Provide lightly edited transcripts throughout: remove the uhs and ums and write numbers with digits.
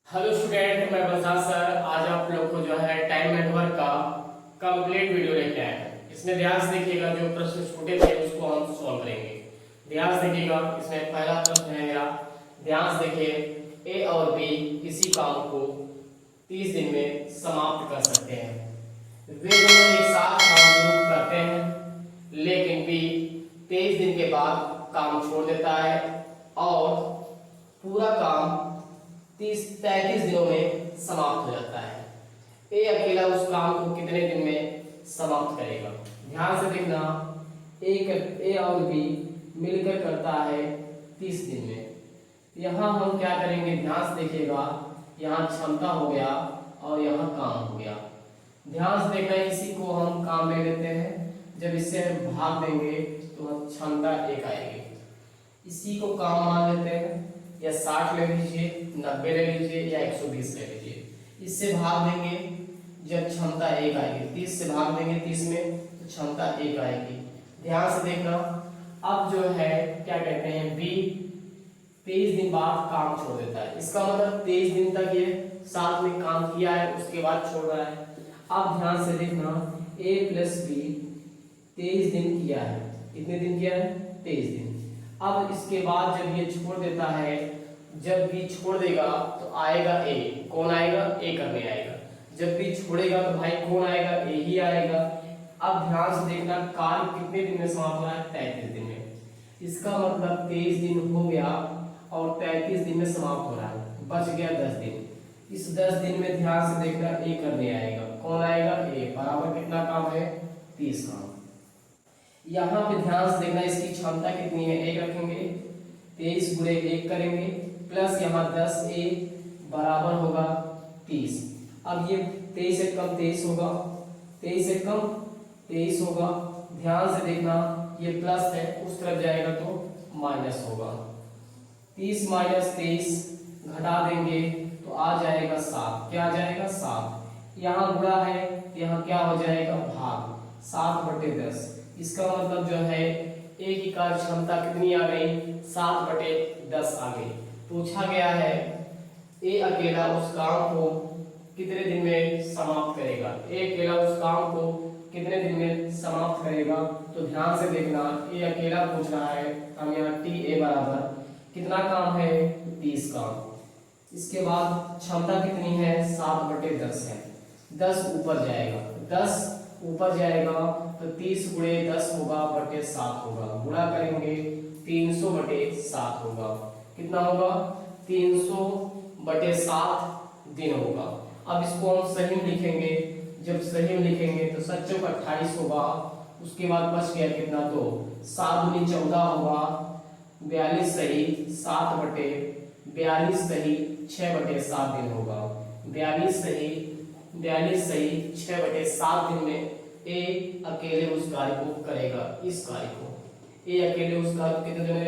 Hello student, मैं Bajaj sir आज आप लोग को जो है टाइम नेटवर्क का कंप्लीट वीडियो लेके आए हैं। इसमें ध्यान से देखिएगा, जो प्रश्न छूटे थे उसको हम सॉल्व करेंगे। ध्यान से देखिएगा, इसमें पहला प्रश्न है मेरा। ध्यान से देखिए, ए और बी किसी काम को 30 दिन में समाप्त कर सकते हैं। वे दोनों एक साथ काम शुरू करते हैं, लेकिन बी 23 दिन के बाद काम छोड़ देता है और पूरा काम 33 दिनों में समाप्त हो जाता है। ए अकेला उस काम को कितने दिन में समाप्त करेगा? ध्यान से देखना, ए और बी मिलकर करता है 30 दिन में। यहाँ हम क्या करेंगे, ध्यान से देखिएगा, यहाँ क्षमता हो गया और यहाँ काम हो गया। ध्यान से देखना, इसी को हम काम ले लेते हैं। जब इससे हम भाग देंगे तो हम क्षमता 1 आएगी। इसी को काम मान लेते हैं, या 60 ले लीजिए, 90 ले लीजिए, या 120 ले लीजिए। इससे भाग देंगे जब क्षमता 1 आएगी, 30 से भाग देंगे 30 में तो क्षमता 1 आएगी। ध्यान से देखना, अब जो है क्या कहते हैं, बी 23 दिन बाद काम छोड़ देता है। इसका मतलब 23 दिन तक ये साथ में काम किया है, उसके बाद छोड़ रहा है। अब ध्यान से देखना, ए प्लस बी 23 दिन किया है। कितने दिन किया है? 23 दिन। अब इसके बाद जब ये छोड़ देता है, जब भी छोड़ देगा तो आएगा ए। कौन आएगा? ए करने आएगा। जब भी छोड़ेगा तो भाई कौन आएगा? ए ही आएगा। अब ध्यान से देखना, कार्य कितने दिन में समाप्त हो रहा है? 33 दिन में। इसका मतलब 23 दिन हो गया और 33 दिन में समाप्त हो रहा है। बच गया 10 दिन। इस 10 दिन में ध्यान से देखना, ए करने आएगा। कौन आएगा? ए। बराबर कितना काम है? 30 काम। यहाँ पे ध्यान से देखना, इसकी क्षमता कितनी है? 1 रखेंगे, 23 गुणे 1 करेंगे, प्लस यहाँ 10 ए बराबर होगा 30। अब ये 23 से कम 23 होगा, 23 से कम 23 होगा। ध्यान से देखना, ये प्लस है, उस तरफ जाएगा तो माइनस होगा। 30 माइनस 23 घटा देंगे तो आ जाएगा 7। क्या आ जाएगा? 7। यहाँ गुणा है, यहाँ क्या हो जाएगा? भाग। 7/10। इसका मतलब जो है ए की कार्य क्षमता कितनी आ गई? 7/10 आ गई। पूछा गया है ए अकेला उस काम को कितने दिन में समाप्त करेगा? ए अकेला उस काम को कितने दिन में समाप्त करेगा? तो ध्यान से देखना, ए अकेला पूछ रहा है, हम यहाँ टी ए बराबर कितना काम है? 30 काम। इसके बाद क्षमता कितनी है? 7/10 है। 10 ऊपर जाएगा, 10 ऊपर जाएगा तो 30 गुणे 10 होगा बटे 7 होगा। गुणा करेंगे 300/7 होगा। कितना होगा? 300/7 दिन होगा। अब इसको हम सही में लिखेंगे। जब सही में लिखेंगे तो 7 का 28 होगा। उसके बाद बच गया कितना? 2। 7 दूनी 14 होगा, 42 सही 7/42 सही 6/7 दिन होगा। 42 सही 6/7 दिन में ए अकेले उस कार्य को करेगा। इस कार्य को ए अकेले उस कार्य को कितने दिन में?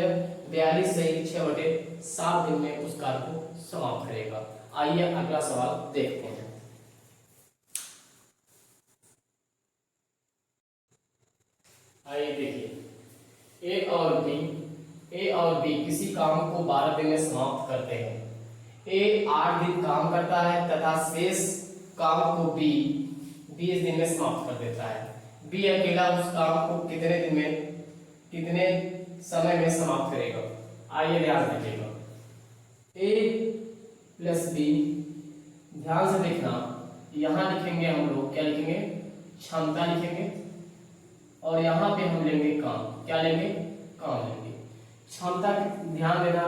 42 सही 6/7 दिन में उस कार्य को समाप्त करेगा। आइए अगला सवाल देखते हैं। आइए देखिए, ए और बी किसी काम को 12 दिन में समाप्त करते हैं। ए 8 दिन काम करता है तथा शेष काम को बी 20 दिन में समाप्त कर देता है। बी अकेला उस काम को कितने दिन में, कितने समय में समाप्त करेगा? आइए ध्यान रखिएगा, ए प्लस बी। ध्यान से देखना, यहाँ लिखेंगे हम लोग, क्या लिखेंगे? क्षमता लिखेंगे, और यहाँ पे हम लेंगे काम। क्या लेंगे? काम लेंगे। क्षमता ध्यान देना,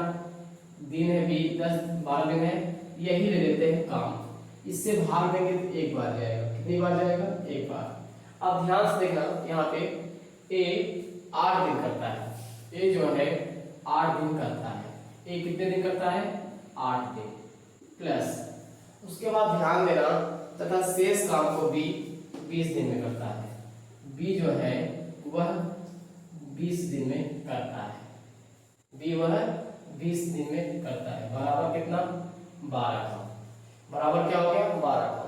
दिन है बी 10-12 दिन है, यही ले लेते हैं काम। इससे भाग देंगे तो 1 बार जाएगा। कितनी बार जाएगा? 1 बार। अब ध्यान से देखना, यहाँ पे ए 8 दिन करता है। ए जो है 8 दिन करता है। ए कितने दिन करता है? 8 दिन। प्लस उसके बाद ध्यान देना, तथा शेष काम को बी 20 दिन में करता है। बी जो है वह 20 दिन में करता है। बी वह 20 दिन में करता है। बराबर कितना? 12 का। बराबर क्या हो गया? 12 का।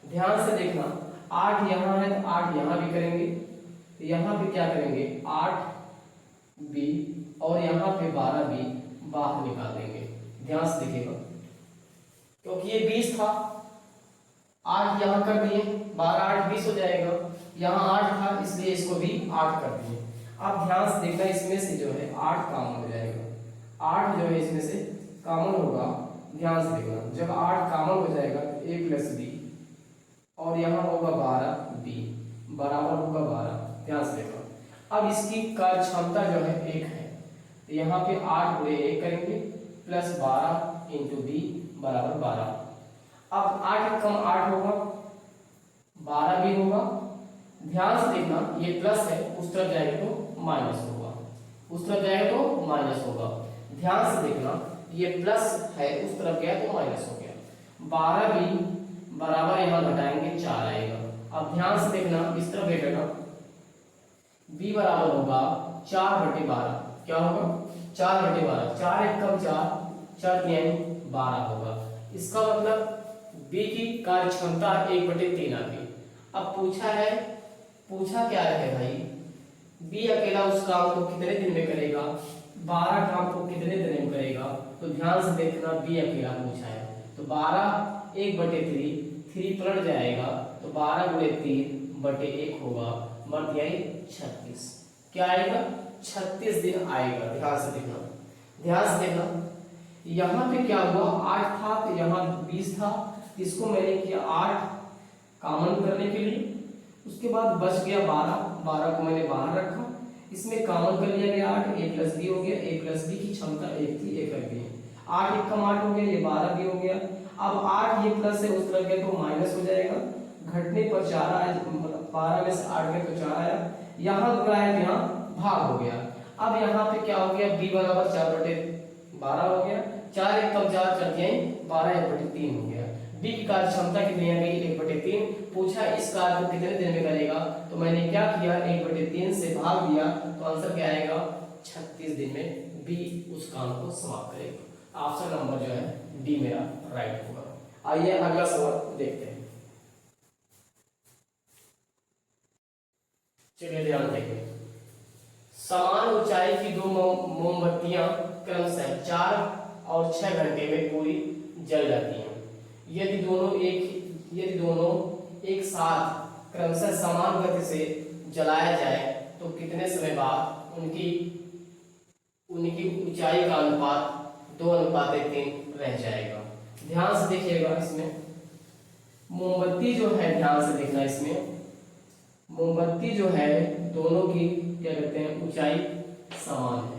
ध्यान से देखना, 8 यहाँ है तो 8 यहाँ भी करेंगे, यहाँ पे क्या करेंगे? 8 बी और यहाँ पे 12 बी बाहर निकाल देंगे। ध्यान से देखिएगा, क्योंकि ये 20 था, 8 यहाँ कर दिए, 12 8 20 हो जाएगा। यहाँ 8 था इसलिए इसको भी 8 कर दिए। अब ध्यान से देखना, इसमें से जो है 8 कॉमन हो जाएगा, 8 जो है इसमें से कॉमन होगा। ध्यान से देखना, जब 8 कॉमन हो जाएगा तो a प्लस बी और यहाँ होगा 12 b बराबर होगा 12। ध्यान से देखना, अब इसकी कार्य क्षमता जो है 1 है, तो यहाँ पे 8 गुणे 1 करेंगे प्लस 12 इंटू बी बराबर 12। अब 8 कम 8 होगा, 12 भी होगा। ध्यान से देखना, ये प्लस है, उस तरफ जाएगा तो माइनस होगा, उस तरफ जाएगा तो माइनस होगा। ध्यान से देखना, ये प्लस है, उस तरफ गया तो माइनस हो गया। 12 भी बराबर यहाँ घटाएंगे 4 आएगा। अब ध्यान से देखना, इस तरफ बेटा b बराबर होगा 4/12। क्या होगा? 4/12। 4 एक कम 4, 4 3 12 होगा। इसका मतलब b की कार्य क्षमता 1/3 आ गई। अब पूछा क्या है भाई, b अकेला उस काम को कितने दिन में करेगा, 12 काम को कितने दिन में करेगा? तो ध्यान से देखना, b अकेला पूछा है, तो 12 1/3, 3 पलट जाएगा तो 12 गुणे 3/1 होगा, मर दिया 36। क्या आएगा? 36 दिन आएगा। ध्यान से देखना, यहाँ पे क्या हुआ, 8 था तो यहाँ 20 था, इसको मैंने किया 8 कॉमन करने के लिए, उसके बाद बच गया 12 को मैंने बाहर रखा, इसमें कॉमन कर लिया गया 8, a प्लस बी हो गया, a प्लस बी की क्षमता 1 थी, 1 रख दिए, 8 एक कम 8 हो गया, ये 12 भी हो गया। अब 8 ये प्लस है, उस तरफ गया तो माइनस हो जाएगा, घटने पर 4 आया, 12 में से 8 गए तो 4 आया, यहाँ गुणाया तो यहाँ भाग हो गया। अब यहाँ पे क्या हो गया, b बराबर 4/12 हो गया, 4 एक कम 4 4 12 1/3 हो गया। b की कार्य क्षमता कितनी आ गई? 1/3। पूछा इस कार्य को कितने दिन में करेगा, तो मैंने क्या किया, 1/3 से भाग दिया, तो आंसर क्या आएगा? 36 दिन में b उस काम को समाप्त करेगा। ऑप्शन नंबर जो है डी मेरा राइट होगा। आइए अगला सवाल देखते हैं। चलिए ध्यान देंगे, समान ऊंचाई की दो मोमबत्तियां क्रमशः 4 और 6 घंटे में पूरी जल जाती हैं। यदि दोनों एक साथ क्रमशः समान गति से जलाया जाए तो कितने समय बाद उनकी ऊंचाई का अनुपात 2:3 रह जाएगा। ध्यान से देखिएगा, इसमें मोमबत्ती जो है, ध्यान से देखना, इसमें मोमबत्ती जो है दोनों की क्या कहते हैं, ऊंचाई समान है।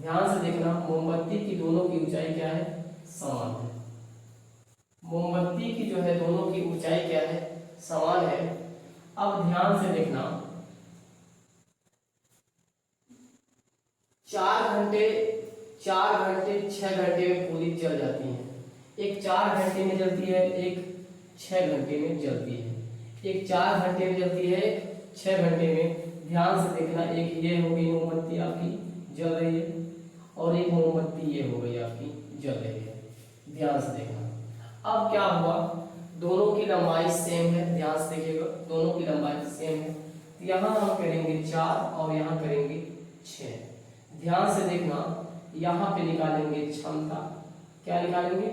ध्यान से देखना, मोमबत्ती की दोनों की ऊंचाई क्या है? समान है। मोमबत्ती की जो है दोनों की ऊंचाई क्या है? समान है। अब ध्यान से देखना, 4 घंटे 6 घंटे में पूरी जल जाती है। एक 4 घंटे में जलती है, एक 6 घंटे में जलती है। एक 4 घंटे में जलती है, 6 घंटे में। ध्यान से देखना, एक ये हो गई मोमबत्ती आपकी जल रही है, और एक मोमबत्ती ये हो गई आपकी जल रही है। ध्यान से देखना, अब क्या हुआ, दोनों की लंबाई सेम है। ध्यान से देखिएगा, दोनों की लंबाई सेम है, तो यहाँ हम करेंगे 4 और यहाँ करेंगे 6। ध्यान से देखना, यहाँ पे निकालेंगे क्षमता, क्या निकालेंगे?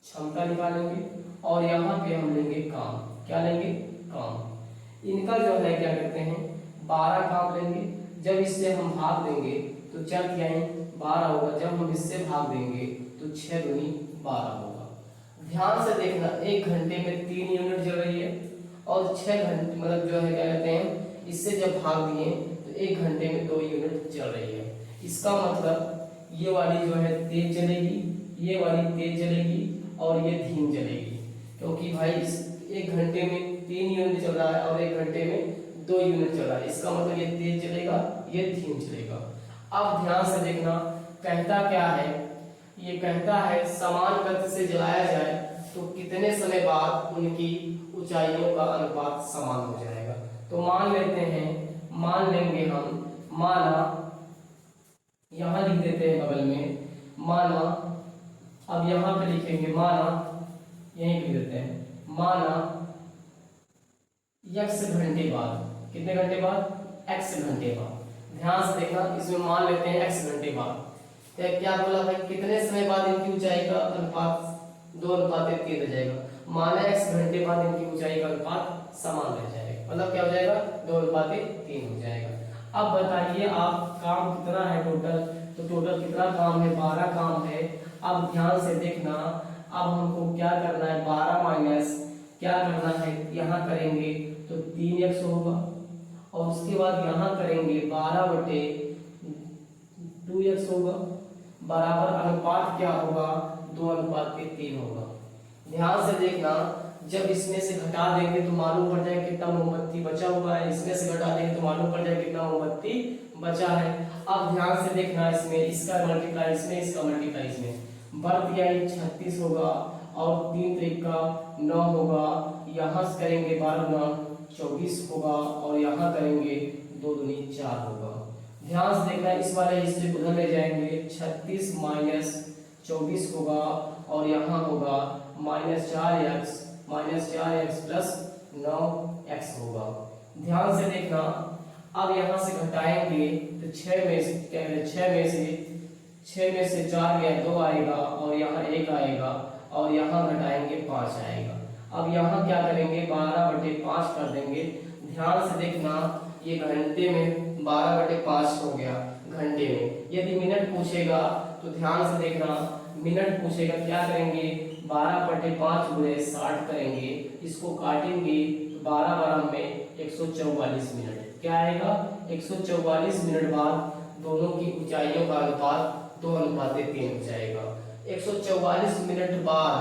क्षमता निकालेंगे, और यहाँ पे हम लेंगे काम। क्या लेंगे? काम। इनका जो है क्या कहते हैं, 12 काम लेंगे। जब इससे हम भाग देंगे तो 4 × 12 होगा, जब हम इससे भाग देंगे तो 6 दूनी 12 होगा। ध्यान से देखना, 1 घंटे में 3 यूनिट जल रही है, और 6 घंटे मतलब जो है क्या कहते हैं, इससे जब भाग दिए तो 1 घंटे में 2 यूनिट जल रही है। इसका मतलब ये वाली जो है तेज जलेगी, ये वाली तेज जलेगी, और ये धीम जलेगी, क्योंकि भाई इस 1 घंटे में 3 यूनिट चल रहा है और 1 घंटे में 2 यूनिट चल रहा है। इसका मतलब ये तेज चलेगा, ये धीम चलेगा। अब ध्यान से देखना, कहता क्या है, ये कहता है समान गति से जलाया जाए तो कितने समय बाद उनकी ऊंचाइयों का अनुपात समान हो जाएगा। तो मान लेते हैं, मान लेंगे हम, माना यहां लिख देते हैं बगल में, माना, अब यहां पे लिखेंगे माना, यहीं लिख देते हैं, माना x घंटे बाद, कितने घंटे बाद? x घंटे बाद। ध्यान से देखना, इसमें मान लेते हैं x घंटे बाद। तो क्या बोला भाई, कितने समय बाद इनकी ऊंचाई का अनुपात 2:3 रह जाएगा। माना x घंटे बाद इनकी ऊंचाई का अनुपात समान रह जाएगा, मतलब क्या हो जाएगा 2:3 हो जाएगा। अब बताइए आप काम कितना है टोटल, तो टोटल कितना काम है, 12 काम है। अब ध्यान से देखना, अब हमको क्या करना है, 12 माइनस क्या करना है, यहाँ करेंगे तो 3x होगा, और उसके बाद यहाँ करेंगे 12/2x होगा, बराबर अनुपात क्या होगा, 2:3 होगा। ध्यान से देखना, जब इसमें से घटा देंगे तो मालूम पड़ जाएगा कितना मोमबत्ती बचा हुआ है, इसमें से घटा देंगे तो मालूम पड़ जाएगा कितना मोमबत्ती बचा है। अब ध्यान से देखना, इसमें इसका मल्टीप्लाई इसमें, इसका मल्टीप्लाई इसमें, बढ़ यानी 36 होगा, और 3 त्रिका 9 होगा, यहाँ से करेंगे 12 गुना 24 होगा, और यहाँ करेंगे 2 दूनी 4 होगा। ध्यान से देखना, इस वाले हिस्से को उधर ले जाएंगे, 36 माइनस 24 होगा, और यहाँ होगा -4x प्लस 9x होगा। ध्यान से देखना, अब यहाँ से घटाएंगे तो 6 में से 4 गया 2 आएगा, और यहाँ 1 आएगा, और यहाँ घटाएंगे 5 आएगा। अब यहाँ क्या करेंगे, 12/5 कर देंगे। ध्यान से देखना, ये घंटे में 12/5 हो गया घंटे में। यदि मिनट पूछेगा तो ध्यान से देखना, मिनट पूछेगा क्या करेंगे, 12/5 गुणे 60 करेंगे, इसको काटेंगे 12 में 144 मिनट क्या आएगा, 144 मिनट बाद दोनों की ऊंचाइयों का अनुपात 2:3 हो जाएगा। 144 मिनट बाद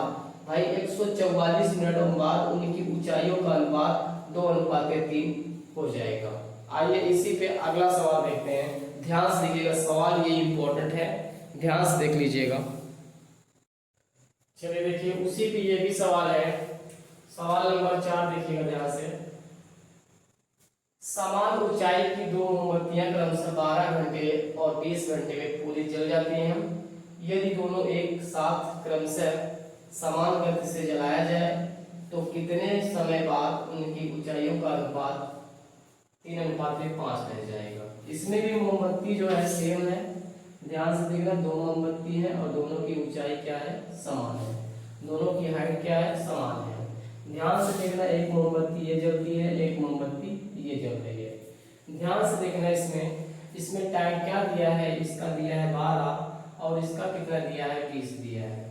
भाई, 144 मिनट बाद उनकी ऊंचाइयों का अनुपात 2:3 हो जाएगा। आइए इसी पे अगला सवाल देखते हैं। ध्यान से देखिएगा, सवाल ये इंपॉर्टेंट है, ध्यान से देख लीजिएगा। चलिए देखिए, उसी पे ये भी सवाल है, सवाल नंबर 4 देखिएगा ध्यान से। समान ऊंचाई की 2 मोमबत्तियां क्रमशः 12 घंटे और 20 घंटे में पूरी जल जाती हैं। यदि दोनों एक साथ क्रमशः समान गति से जलाया जाए तो कितने समय बाद उनकी ऊंचाइयों का अनुपात 3:5 रह जाएगा। इसमें भी मोमबत्ती जो है सेम है, ध्यान से देखना, 2 मोमबत्ती है और दोनों की ऊंचाई क्या है, समान है, दोनों की हाइट क्या है, समान है। ध्यान से देखना, एक मोमबत्ती ये जलती है, एक मोमबत्ती ये जल रही है। ध्यान से देखना, इसमें टाइम क्या दिया है, इसका दिया है 12 और इसका कितना दिया है, 20 दिया है।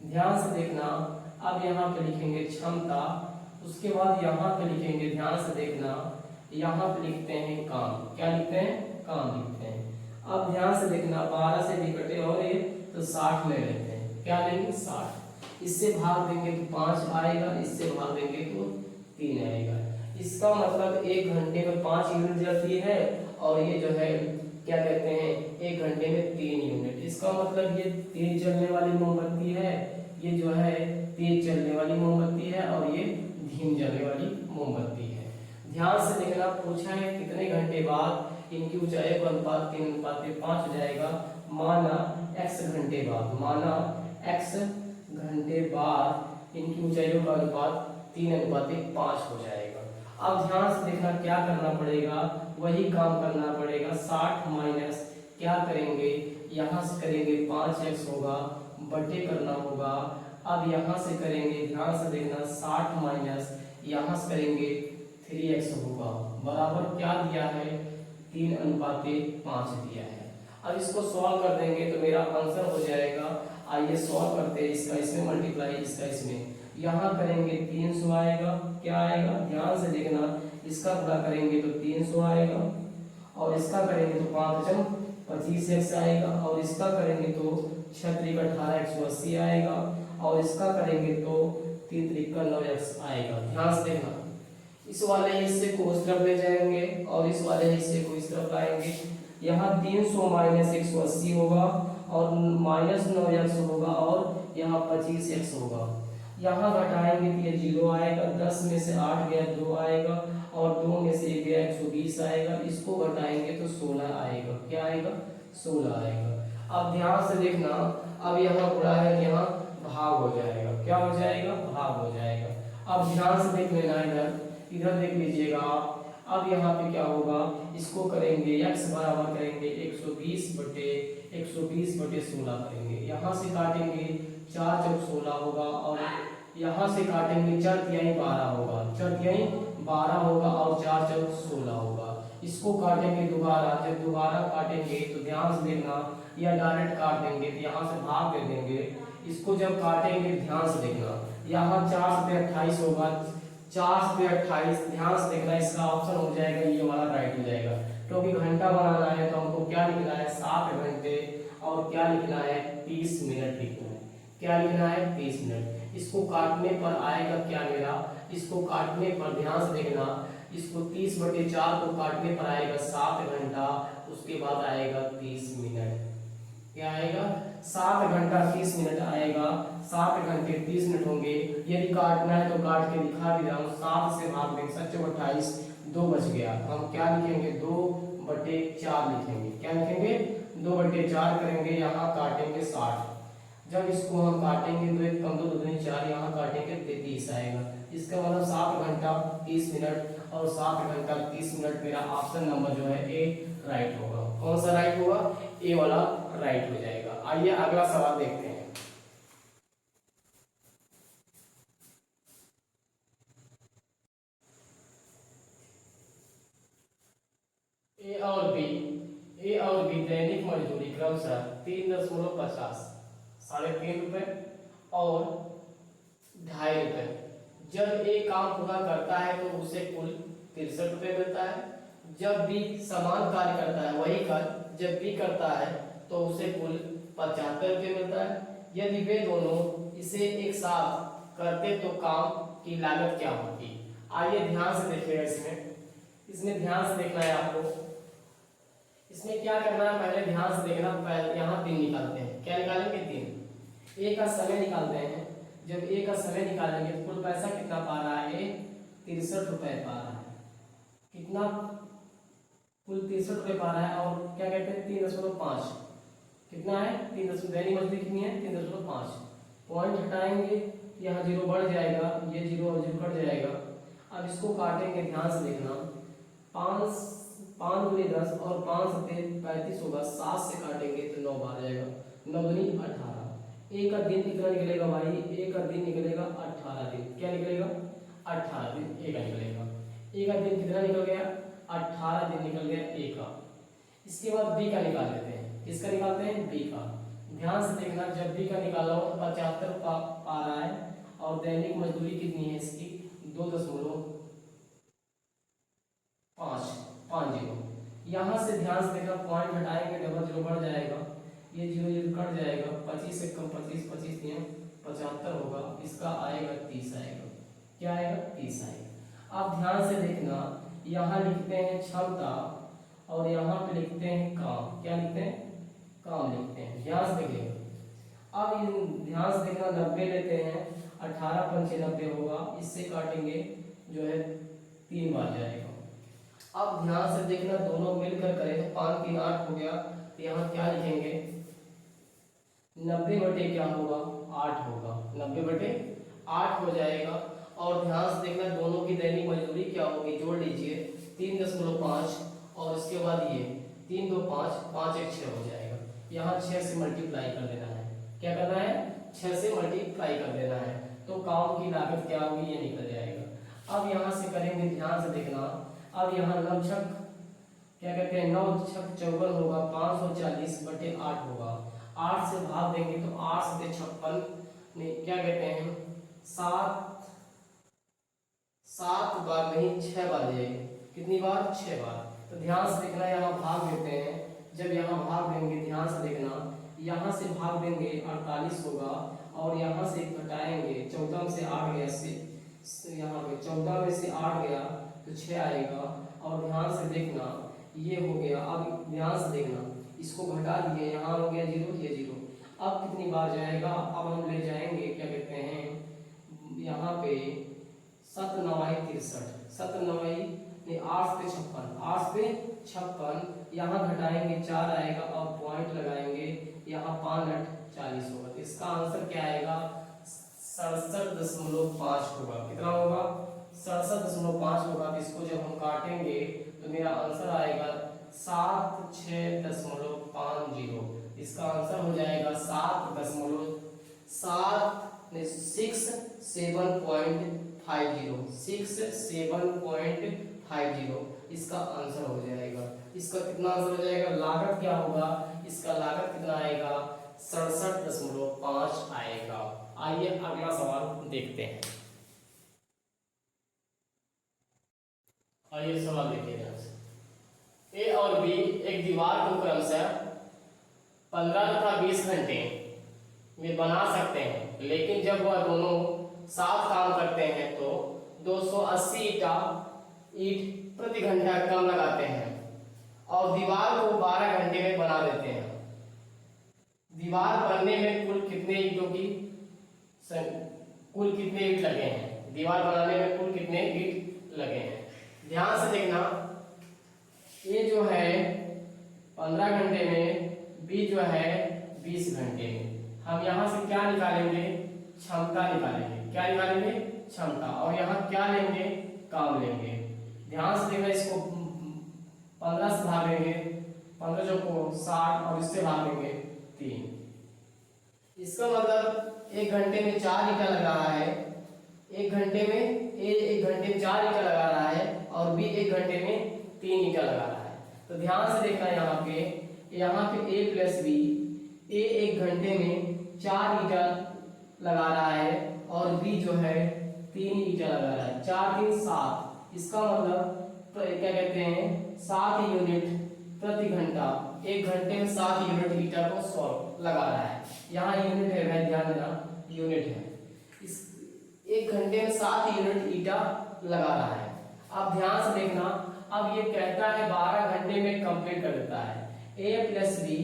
ध्यान से देखना, अब यहाँ पे लिखेंगे क्षमता, उसके बाद यहाँ पे लिखेंगे, ध्यान से देखना, यहाँ पे लिखते हैं काम, क्या लिखते हैं, काम लिखते हैं। अब ध्यान से देखना, 12 से भी कटे और ये तो 60 ले लेते हैं, क्या लेंगे 60, इससे भाग देंगे तो 5 आएगा, इससे भाग देंगे तो 3 आएगा। इसका मतलब 1 घंटे में 5 यूनिट जलती है, और ये जो है क्या कहते हैं 1 घंटे में 3 यूनिट। इसका मतलब ये तेज जलने वाली मोमबत्ती है, ये जो है तेज जलने वाली मोमबत्ती है, और ये धीमी जलने वाली मोमबत्ती है। ध्यान से देखना, पूछा है कितने घंटे बाद इनकी ऊंचाई का अनुपात 3:5 हो जाएगा। माना x घंटे बाद, माना x घंटे बाद इनकी ऊंचाइयों का अनुपात 3:5 हो जाएगा। अब ध्यान से देखना, क्या करना पड़ेगा, वही काम करना पड़ेगा। 60 माइनस क्या करेंगे, यहाँ से करेंगे 5x होगा, बटे करना होगा। अब यहाँ से करेंगे, ध्यान से देखना, 60 माइनस यहाँ से करेंगे 3x होगा, बराबर क्या दिया है, 3:5 दिया है। अब इसको सॉल्व कर देंगे तो मेरा आंसर हो जाएगा। आइए सॉल्व करते हैं, इसका इसमें मल्टीप्लाई, इसका इसमें, यहाँ करेंगे 300 आएगा, क्या आएगा, ध्यान से देखना, इसका गुणा करेंगे तो 300 आएगा, और इसका करेंगे तो 5×25x आएगा, और इसका करेंगे तो 6×18 180 आएगा, और इसका करेंगे तो 3×9x आएगा। ध्यान से देखना, इस वाले हिस्से को उस तरफ ले जाएंगे और इस वाले हिस्से को इस तरफ लाएंगे। यहाँ 300 माइनस 180 होगा, और -9x होगा, और यहाँ 25x होगा। यहाँ घटाएंगे तो ये 0 आएगा, 10 में से 8 गया 2 आएगा, और 2 में से 1 गया 120 आएगा। इसको घटाएंगे तो 16 आएगा, क्या आएगा, 16 आएगा। अब ध्यान से देखना, अब यहाँ गुणा है, यहाँ भाग हो जाएगा, क्या हो जाएगा, भाग हो जाएगा। अब ध्यान से देख लेना, इधर देख लीजिएगा आप। अब यहाँ पे क्या होगा, इसको करेंगे x बराबर करेंगे 120 बटे 120/16 करेंगे। यहाँ से काटेंगे 4 चौक 16 होगा और यहाँ से काटेंगे 4 तिहाई 12 होगा, 4 तिहाई 12 होगा और 4 चौक 16 होगा। इसको काटेंगे दोबारा, जब दोबारा काटेंगे तो ध्यान से देखना, या डायरेक्ट काट देंगे तो यहाँ से भाग दे देंगे। इसको जब काटेंगे ध्यान से देखना, यहाँ 4 से 28 होगा, 4 से 28 ध्यान से देखना, इसका ऑप्शन हो जाएगा ये वाला राइट हो जाएगा, क्योंकि घंटा बनाना है तो हमको क्या लिखना है 7 घंटे और क्या लिखना है 30 मिनट लिखना है। क्या लिखना है 30 मिनट। इसको काटने पर आएगा क्या मेरा, इसको काटने पर ध्यान से देखना, इसको 30/4 को काटने पर आएगा 7 घंटा, उसके बाद आएगा 30 मिनट। क्या आएगा 7 घंटा 30 मिनट आएगा, 7 घंटे 30 मिनट होंगे। यदि काटना है तो काट के दिखा भी रहा हूँ, 7 से भाग देंगे 7 चौक 28, 2 बच गया, हम क्या लिखेंगे 2/4 लिखेंगे। क्या लिखेंगे 2/4 करेंगे, यहाँ काटेंगे 60। जब इसको हम काटेंगे तो 1 कम 2 2 दूनी 4, यहाँ काटेंगे 33 आएगा। इसका मतलब 7 घंटा 30 मिनट और 7 घंटा 30 मिनट मेरा ऑप्शन नंबर जो है ए राइट होगा। कौन सा राइट होगा, ए वाला राइट हो जाएगा। आइए अगला सवाल देखते हैं। ए और बी दैनिक मजदूरी क्रमशः 3.50, 3.5 रुपए और 2.5 रुपए। जब ए काम पूरा करता है तो उसे कुल 63 रुपए मिलता है। जब बी समान कार्य करता है, वही कार्य जब बी करता है तो उसे कुल 75 रुपए मिलता है। यदि वे दोनों इसे एक साथ करते तो काम की लागत क्या होगी। आइए ध्यान से देखिएगा, इसमें ध्यान से देखना है आपको। इसमें क्या करना है, पहले ध्यान से देखना, पहले यहाँ 3 निकालते हैं। क्या निकालेंगे 3, ए का समय निकालते हैं। जब ए का समय निकालेंगे तो कुल पैसा कितना पा रहा है, 63 रुपए पा रहा है। कितना, कुल 63 रुपए पा रहा है। और क्या कहते हैं 3.5 कितना है, 3 दैनिक मजदूरी कितनी है 3.5। पॉइंट हटाएंगे, यहाँ 0 बढ़ जाएगा, ये 0 और 0 कट जाएगा। अब इसको काटेंगे, ध्यान से देखना, 5 दूनी 10 और 5 से 35 होगा, 7 से काटेंगे तो 9 बार जाएगा, 9 दूनी 18। ए का दिन कितना निकलेगा भाई, ए का दिन निकलेगा 18 दिन। क्या निकलेगा 18 दिन ए का निकलेगा। ए का दिन कितना निकल गया 18 दिन निकल गया ए का। इसके बाद बी का निकाल लेते हैं। किसका निकालते हैं, बी का। ध्यान से देखना, जब बी का निकाला हो 75 पा रहा है और दैनिक मजदूरी कितनी है इसकी 2.50। यहाँ से ध्यान से देखना, पॉइंट हटाएंगे, डबल 0 बढ़ जाएगा, ये 0 0 कट जाएगा, 25 से कम 25, 25 दिए 75 होगा, इसका आएगा 30 आएगा। क्या आएगा 30 आएगा। अब ध्यान से देखना, यहाँ लिखते हैं क्षमता और यहाँ पे लिखते हैं काम। क्या लिखते हैं, काम लिखते हैं। ध्यान से देखिएगा। अब ध्यान से देखना, 90 लेते हैं, 18 पंचे 90 होगा, इससे काटेंगे जो है 3 बार जाएगा। अब ध्यान से देखना, दोनों मिलकर करें तो 5 3 8 हो गया, तो यहाँ क्या लिखेंगे 90 बटे क्या होगा 8 होगा, 90/8 हो जाएगा। और ध्यान से देखना, दोनों की दैनिक मजदूरी क्या होगी, जोड़ लीजिए 3.5 और इसके बाद ये 3 2 5 5 1 6 हो जाएगा। यहाँ 6 से मल्टीप्लाई कर देना है। क्या करना है 6 से मल्टीप्लाई कर देना है, तो काम की लागत क्या होगी ये निकल जाएगा। अब यहाँ से करेंगे, ध्यान से देखना, अब यहाँ 9 छक क्या कहते हैं 9 छक 54 होगा, 540/8 होगा। 8 से भाग देंगे तो 8 से 56 नहीं क्या कहते हैं 7 बार नहीं 6 बार जाएगी। कितनी बार 6 बार। तो ध्यान से देखना, यहाँ भाग देते हैं। जब यहाँ भाग देंगे ध्यान से देखना, यहाँ से भाग देंगे 48 होगा और यहाँ से घटाएंगे 14 से 8 गया, से यहाँ पे 14 में से 8 गया तो 6 आएगा। और ध्यान से देखना, ये हो गया। अब ध्यान से देखना, इसको घटा दिए, यहाँ हो गया 0, ये 0। अब कितनी बार जाएगा, अब हम ले जाएंगे क्या कहते हैं यहाँ पे 7 9 63, 7 9 नहीं 8 पे 56, 8 पे 56, यहाँ घटाएंगे 4 आएगा और पॉइंट लगाएंगे, यहाँ 5 8 40 होगा। तो इसका आंसर क्या आएगा 67.5 होगा। कितना होगा 67.5 होगा। तो इसको जब हम काटेंगे तो मेरा आंसर आएगा 76.50। इसका आंसर हो जाएगा 67.50 इसका आंसर हो जाएगा। इसका कितना आंसर हो जाएगा, लागत क्या होगा, इसका लागत कितना आएगा 67.5 आएगा। आइए अगला सवाल देखते हैं। आइए सवाल देखिए ध्यान से। ए और बी एक दीवार को क्रमशः 15 तथा 20 घंटे में बना सकते हैं, लेकिन जब वह दोनों साथ काम करते हैं तो 280 ईंट प्रति घंटा कम लगाते हैं और दीवार को 12 घंटे में बना देते हैं। दीवार बनने में कुल कितने ईंट लगे हैं, दीवार बनाने में कुल कितने ईंट लगे हैं। ध्यान से देखना, ये जो है 15 घंटे में, बी जो है 20 घंटे में। हम यहाँ से क्या निकालेंगे, क्षमता निकालेंगे। क्या निकालेंगे, क्षमता। और यहाँ क्या लेंगे, काम लेंगे। ध्यान से देखना, इसको 15 से भागेंगे, 15 को 60 और इससे भागेंगे 3। इसका मतलब 1 घंटे में 4 ईंटा लगा रहा है। 1 घंटे में 4 ईंटा लगा रहा है और बी 1 घंटे में 3 ईंटा लगा रहा है। तो ध्यान से देखना, यहाँ पे ए प्लस बी, ए 1 घंटे में 4 ईंटा लगा रहा है और बी जो है 3 ईंटा लगा रहा है। 4 3 7, इसका मतलब तो क्या कहते हैं 7 यूनिट प्रति घंटा। 1 घंटे में 7 यूनिट ईंटा को लगा रहा है। यहाँ यूनिट है भाई, ध्यान देना, यूनिट है। इस 1 घंटे में 7 यूनिट ईंटा लगा रहा है। अब ध्यान से देखना, अब ये कहता है 12 घंटे में कंप्लीट कर देता है। ए प्लस बी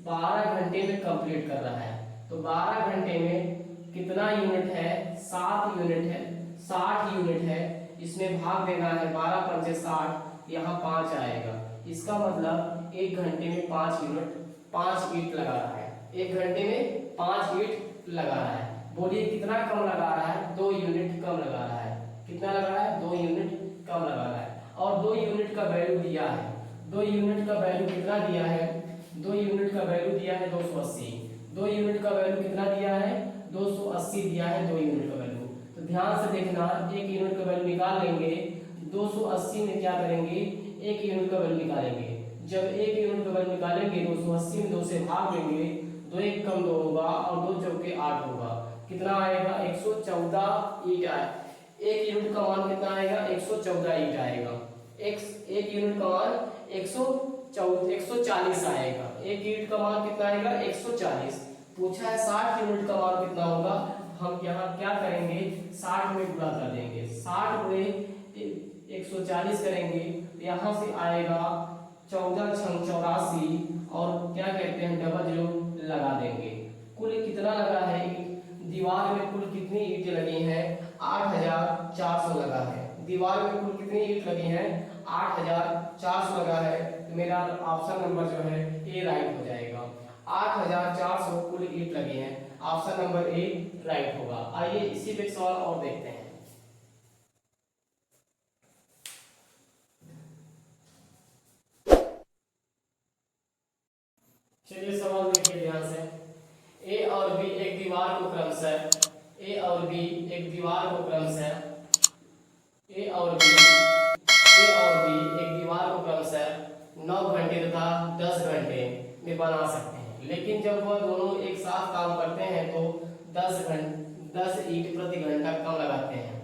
12 घंटे में कंप्लीट कर रहा है। तो 12 घंटे में कितना यूनिट है, 7 यूनिट है, 60 यूनिट है। इसमें भाग देना है, 12 पंचे 60, यहाँ 5 आएगा। इसका मतलब 1 घंटे में 5 ईंट लगा रहा है। 1 घंटे में 5 ईंट लगा रहा है। बोलिए कितना कम लगा रहा है, 2 यूनिट कम लगा रहा है। कितना लगा रहा है, 2 यूनिट कम लगा रहा है। और 2 यूनिट का वैल्यू दिया है। 2 यूनिट का वैल्यू कितना दिया है, 2 यूनिट का वैल्यू दिया है 280। 2 यूनिट का वैल्यू कितना दिया है, 280 दिया है 2 यूनिट का वैल्यू। तो ध्यान से देखना, 1 यूनिट का वैल्यू निकाल लेंगे। 280 में क्या करेंगे, 1 यूनिट का वैल्यू निकालेंगे। जब 1 यूनिट का वैल्यू निकालेंगे 280 में 2 से भाग देंगे, 2 1 कम 2 होगा और 2 चौके 8 होगा। कितना आएगा, 114 ईंट आए। 1 यूनिट का मान कितना आएगा, 114 ईंट आएगा। 1 यूनिट का मान 140 आएगा। 1 यूनिट का मान कितना आएगा, 140। पूछा है 60 यूनिट का मान कितना होगा। हम यहाँ क्या करेंगे, 60 में गुणा कर देंगे। 60 गुणे 140 करेंगे, यहाँ से आएगा 14 छंग 84 और क्या कहते हैं डबल 0 लगा देंगे। कुल कितना लगा है, दीवार में कुल कितनी ईंटें लगी हैं, 8400 लगा है। दीवार में कुल कितनी ईंट लगी हैं, 8400 लगा है। तो मेरा ऑप्शन नंबर जो है ए राइट हो जाएगा। 8400 कुल ईंट लगी हैं, ऑप्शन नंबर ए राइट होगा। आइए इसी पे सवाल और देखते हैं। चलिए सवाल देखिए ध्यान से। ए और बी एक दीवार को क्रमशः 9 घंटे तथा 10 घंटे में बना सकते हैं, लेकिन जब वह दोनों एक साथ काम करते हैं तो 10 ईंट प्रति घंटा कम लगाते हैं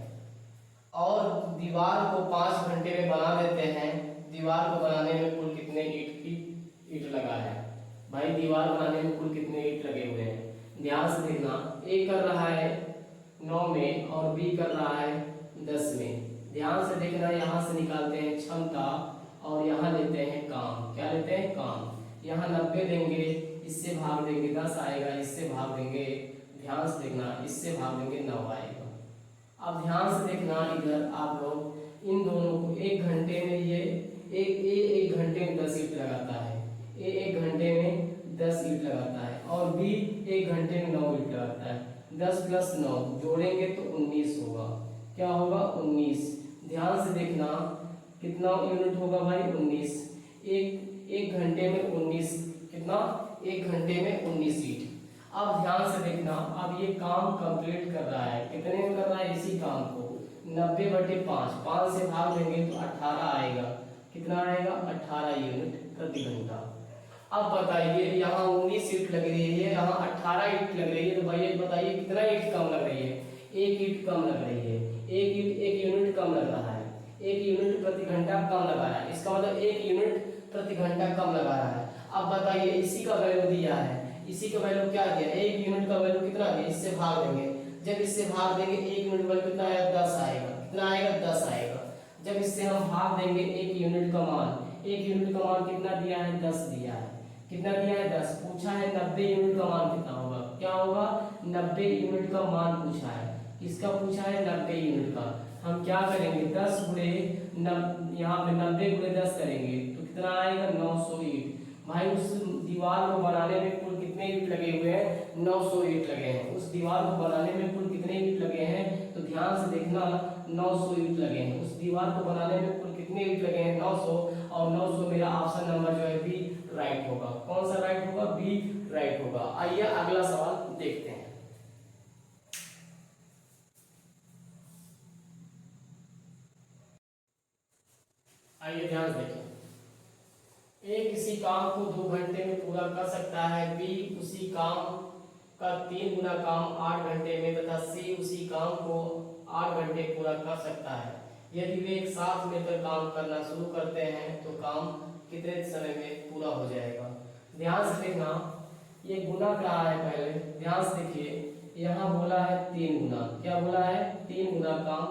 और दीवार को 5 घंटे में बना देते हैं। दीवार को बनाने में कुल कितने ईंट लगा है भाई, दीवार बनाने में कुल कितने ईंट लगे हुए हैं। ध्यान से देखना, ए कर रहा है 9 में और बी कर रहा है 10 में। ध्यान से देखना, यहाँ से निकालते हैं क्षमता और यहाँ लेते हैं काम। क्या लेते हैं, काम। यहाँ 90 देंगे, इससे भाग देंगे 10 आएगा, इससे भाग देंगे, ध्यान से देखना, इससे भाग देंगे 9 आएगा। अब ध्यान से देखना, इधर आप लोग इन दोनों को 1 घंटे में ये एक घंटे में 10 ईंट लगाता है। ए 1 घंटे में 10 ईंट लगाता है और बी 1 घंटे में 9 ईंट लगाता है। 10 + 9 जोड़ेंगे तो 19 होगा। क्या होगा, 19। ध्यान से देखना कितना यूनिट होगा भाई, 19। एक घंटे में 19 कितना 1 घंटे में 19 ईंट। अब ध्यान से देखना, अब ये काम कंप्लीट कर रहा है, कितने में कर रहा है इसी काम को 90/5, 5 से भाग देंगे तो 18 आएगा। कितना आएगा 18 यूनिट प्रति घंटा। अब बताइए यहाँ 19 ईंट लग रही है, यहाँ 18 ईंट लग रही है, तो भाई बताइए कितना ईंट कम लग रही है, 1 ईंट कम लग रही है, 1 यूनिट कम लग रहा है, 1 यूनिट प्रति घंटा कम लगा रहा है, इसका मतलब 1 यूनिट प्रति घंटा कम लगा रहा है। अब बताइए इसी का वैल्यू दिया है, इसी का वैल्यू क्या दिया, 1 यूनिट का वैल्यू कितना दिया, इससे भाग देंगे, जब इससे भाग देंगे 1 यूनिट वैल्यू कितना आएगा 10 आएगा। कितना आएगा 10 आएगा। जब इससे हम भाग देंगे 1 यूनिट का मान, 1 यूनिट का मान कितना दिया है 10 दिया है। कितना दिया है 10। पूछा है 90 यूनिट का मान कितना होगा, क्या होगा 90 यूनिट का मान पूछा है। किसका पूछा है 90 यूनिट का। हम क्या करेंगे 10 गुणे यहाँ पे 90 गुणे 10 करेंगे तो कितना आएगा 900 ईंट। भाई उस दीवार को बनाने में कुल कितने ईंट लगे हुए हैं 900 ईंट लगे हैं। उस दीवार को बनाने में कुल कितने ईंट लगे हैं, तो ध्यान से देखना 900 ईंट लगे हैं। उस दीवार को बनाने में कुल कितने ईंट लगे हैं 900, और 900 मेरा ऑप्शन नंबर जो है बी राइट होगा। कौन सा राइट होगा, बी राइट होगा। आइए अगला सवाल देखते हैं। आइए ध्यान से देखें, ए किसी काम को 2 घंटे में पूरा कर सकता है, बी उसी काम का 3 गुना काम 8 घंटे में, तथा सी उसी काम को 8 घंटे पूरा कर सकता है। यदि वे एक साथ मिलकर काम करना शुरू करते हैं तो काम कितने समय में पूरा हो जाएगा। ध्यान से देखना, ये गुना क्या है, पहले ध्यान से देखिए, यहाँ बोला है 3 गुना, क्या बोला है 3 गुना काम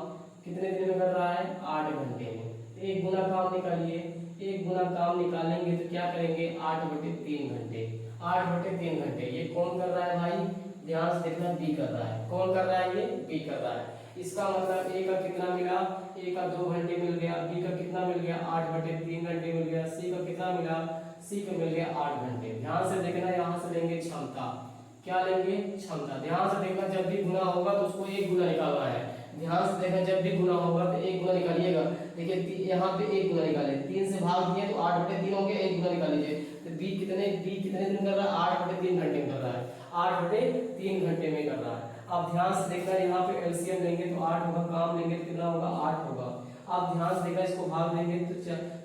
कितने दिन में कर रहा है 8 घंटे में। तो 1 गुना काम निकालिए, 1 गुना काम निकालेंगे तो क्या करेंगे 8/3 घंटे, 8/3 घंटे। ये कौन कर रहा है भाई, ध्यान से देखना बी कर रहा है। कौन कर रहा है, ये बी कर रहा है। इसका मतलब ए का कितना मिला, ए का 2 घंटे मिल गया, बी का कितना मिल गया 8/3 घंटे मिल गया, सी का कितना मिला, सी का मिल गया 8 घंटे। ध्यान से देखना, यहाँ से लेंगे क्षमता, क्या लेंगे क्षमता। ध्यान से देखना, जब भी गुना होगा तो उसको 1 गुना निकालना है। ध्यान से देखना, जब भी गुना होगा तो 1 गुना निकालिएगा। देखिए यहाँ पे 1 गुना निकाले, 3 से भाग दिए तो 8/3 हो गया, 1 गुना निकाल लीजिए। तो बी कितने दिन कर रहा है 8/3 घंटे में कर रहा है, 8/3 घंटे में कर रहा है। अब ध्यान से देखना, यहाँ पे एलसीएम लेंगे तो 8 होगा, काम लेंगे तो कितना होगा 8 होगा। अब ध्यान से देखना, इसको भाग देंगे तो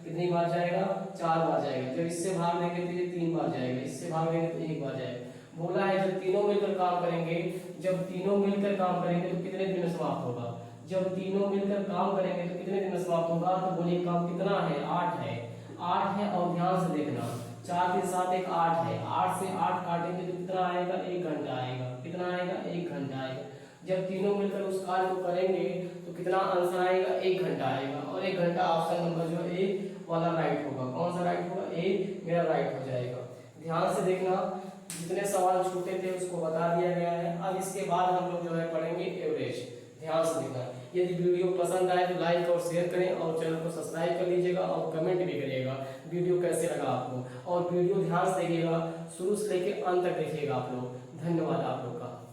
कितनी बार जाएगा 4 बार जाएगा। जब इससे भाग देंगे तो ये 3 बार जाएगा, इससे भाग देंगे तो 1 बार जाएगा। बोला है जब तीनों मिलकर काम करेंगे, जब तीनों मिलकर काम करेंगे तो कितने दिन में समाप्त होगा। जब तीनों मिलकर काम करेंगे तो कितने दिन में समाप्त होगा, तो बोलिए काम कितना है 8 है, 8 है। और ध्यान से देखना 4 के साथ 1 8 है, 8 से 8 काटेंगे तो कितना आएगा 1 घंटा आएगा। कितना आएगा 1 घंटा आएगा। जब तीनों मिलकर उस कार्य को करेंगे तो कितना आंसर आएगा 1 घंटा आएगा। और 1 घंटा ऑप्शन नंबर जो ए वाला राइट होगा। कौन सा राइट होगा, ए मेरा राइट हो जाएगा। ध्यान से देखना, जितने सवाल छूटे थे उसको बता दिया गया है। अब इसके बाद हम लोग जो है पढ़ेंगे एवरेज। ध्यान से देखना, यदि वीडियो पसंद आए तो लाइक और शेयर करें, और चैनल को सब्सक्राइब कर लीजिएगा, और कमेंट भी करिएगा वीडियो कैसे लगा आपको। और वीडियो ध्यान से देखिएगा, शुरू से लेकर अंत तक देखिएगा आप लोग। धन्यवाद आप लोग का।